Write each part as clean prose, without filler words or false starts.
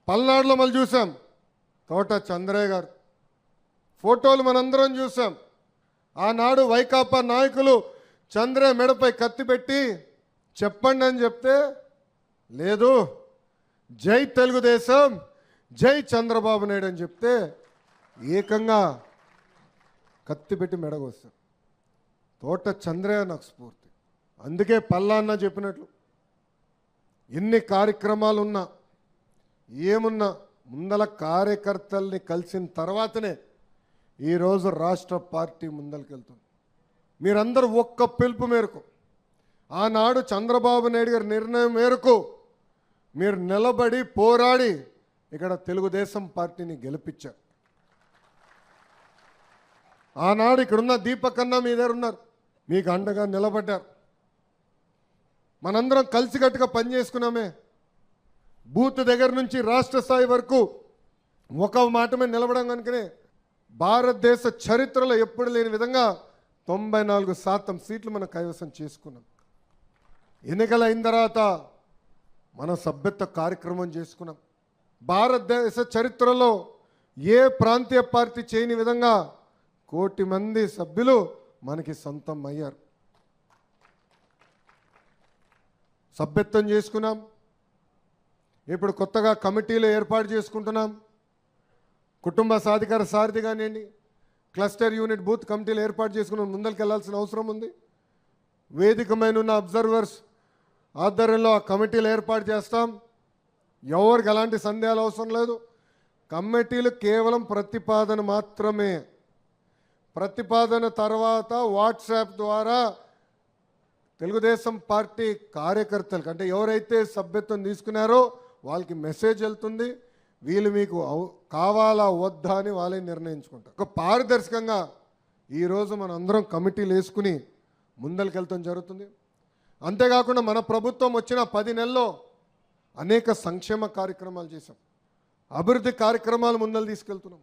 పల్నాడులో మళ్ళీ చూసాం తోట చంద్రయ్య గారు ఫోటోలు మనందరం చూసాం. ఆనాడు వైకాపా నాయకులు చంద్రయ్య మెడపై కత్తి పెట్టి చెప్పండి అని చెప్తే లేదు జై తెలుగుదేశం జై చంద్రబాబు నాయుడు అని చెప్తే ఏకంగా కత్తి పెట్టి మెడగొస్తారు. తోట చంద్రయ్య నాకు స్ఫూర్తి. అందుకే పల్లాన్న చెప్పినట్లు ఎన్ని కార్యక్రమాలు ఉన్నా ఏమున్నా ముందల కార్యకర్తల్ని కలిసిన తర్వాతనే ఈరోజు రాష్ట్ర పార్టీ ముందలకెళ్తుంది. మీరందరూ ఒక్క పిలుపు మేరకు ఆనాడు చంద్రబాబు నాయుడు గారి నిర్ణయం మేరకు మీరు నిలబడి పోరాడి ఇక్కడ తెలుగుదేశం పార్టీని గెలిపించారు. ఆనాడు ఇక్కడున్న దీపక్ అన్న మీ దగ్గర ఉన్నారు, మీకు అండగా నిలబడ్డారు. మనందరం కలిసికట్టుగా పనిచేసుకున్నామే. బూత్ దగ్గర నుంచి రాష్ట్ర స్థాయి వరకు ఒక మాట మీద నిలబడం కనుకనే భారతదేశ చరిత్రలో ఎప్పుడు లేని విధంగా 94% సీట్లు మనం కైవసం చేసుకున్నాం. ఎన్నికలు అయిన తర్వాత మన సభ్యత్వ కార్యక్రమం చేసుకున్నాం. భారతదేశ చరిత్రలో ఏ ప్రాంతీయ పార్టీ చేయని విధంగా 1 కోటి మంది సభ్యులు మనకి సొంతం అయ్యారు. సభ్యత్వం చేసుకున్నాం. ఇప్పుడు కొత్తగా కమిటీలు ఏర్పాటు చేసుకుంటున్నాం. కుటుంబ సాధికార సారథి కానివ్వండి, క్లస్టర్ యూనిట్ బూత్ కమిటీలు ఏర్పాటు చేసుకుని ముందరికి వెళ్ళాల్సిన అవసరం ఉంది. వేదికమైన ఉన్న అబ్జర్వర్స్ ఆధ్వర్యంలో ఆ కమిటీలు ఏర్పాటు చేస్తాం. ఎవరికి ఎలాంటి సందేహాలు అవసరం లేదు. కమిటీలు కేవలం ప్రతిపాదన మాత్రమే. ప్రతిపాదన తర్వాత వాట్సాప్ ద్వారా తెలుగుదేశం పార్టీ కార్యకర్తలకు అంటే ఎవరైతే సభ్యత్వం తీసుకున్నారో వాళ్ళకి మెసేజ్ వెళ్తుంది. వీళ్ళు మీకు కావాలా వద్దా అని వాళ్ళే నిర్ణయించుకుంటారు. ఒక పారదర్శకంగా ఈరోజు మనం అందరం కమిటీలు వేసుకుని ముందరికెళ్తాం జరుగుతుంది. అంతేకాకుండా మన ప్రభుత్వం వచ్చిన 10 నెలల్లో అనేక సంక్షేమ కార్యక్రమాలు చేశాం. అభివృద్ధి కార్యక్రమాలు ముందలు తీసుకెళ్తున్నాం.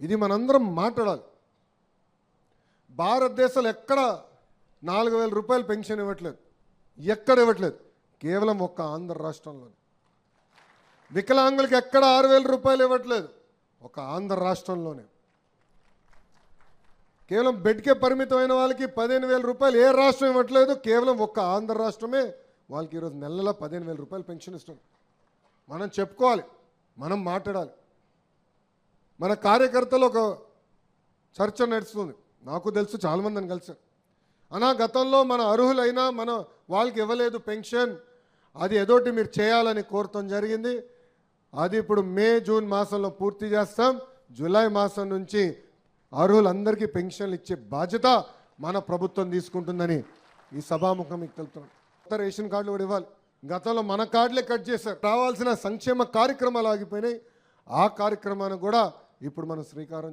ఇది మనందరం మాట్లాడాలి. భారతదేశంలో ఎక్కడ 4,000 రూపాయలు పెన్షన్ ఇవ్వట్లేదు, ఎక్కడ ఇవ్వట్లేదు, కేవలం ఒక్క ఆంధ్ర రాష్ట్రంలో. వికలాంగులకి ఎక్కడ 6,000 రూపాయలు ఇవ్వట్లేదు, ఒక ఆంధ్ర రాష్ట్రంలోనే. కేవలం బెడ్కే పరిమితమైన వాళ్ళకి 15,000 రూపాయలు ఏ రాష్ట్రం ఇవ్వట్లేదు, కేవలం ఒక్క ఆంధ్ర రాష్ట్రమే వాళ్ళకి ఈరోజు నెలలో 15,000 రూపాయలు పెన్షన్ ఇస్తుంది. మనం చెప్పుకోవాలి, మనం మాట్లాడాలి. మన కార్యకర్తలు ఒక చర్చ నడుస్తుంది. నాకు తెలుసు, చాలామందిని కలిసారు. అనా గతంలో మన అర్హులైనా మన వాళ్ళకి ఇవ్వలేదు పెన్షన్, అది ఏదోటి మీరు చేయాలని కోరటం జరిగింది. అది ఇప్పుడు మే జూన్ మాసంలో పూర్తి చేస్తాం. జూలై మాసం నుంచి అర్హులందరికీ పెన్షన్లు ఇచ్చే బాధ్యత మన ప్రభుత్వం తీసుకుంటుందని ఈ సభాముఖం మీకు తెలుపుతున్నాం. కొత్త రేషన్ కార్డులు కూడా ఇవ్వాలి. గతంలో మన కార్డులే కట్ చేశారు. రావాల్సిన సంక్షేమ కార్యక్రమాలు ఆగిపోయినాయి. ఆ కార్యక్రమాన్ని కూడా ఇప్పుడు మనం శ్రీకారం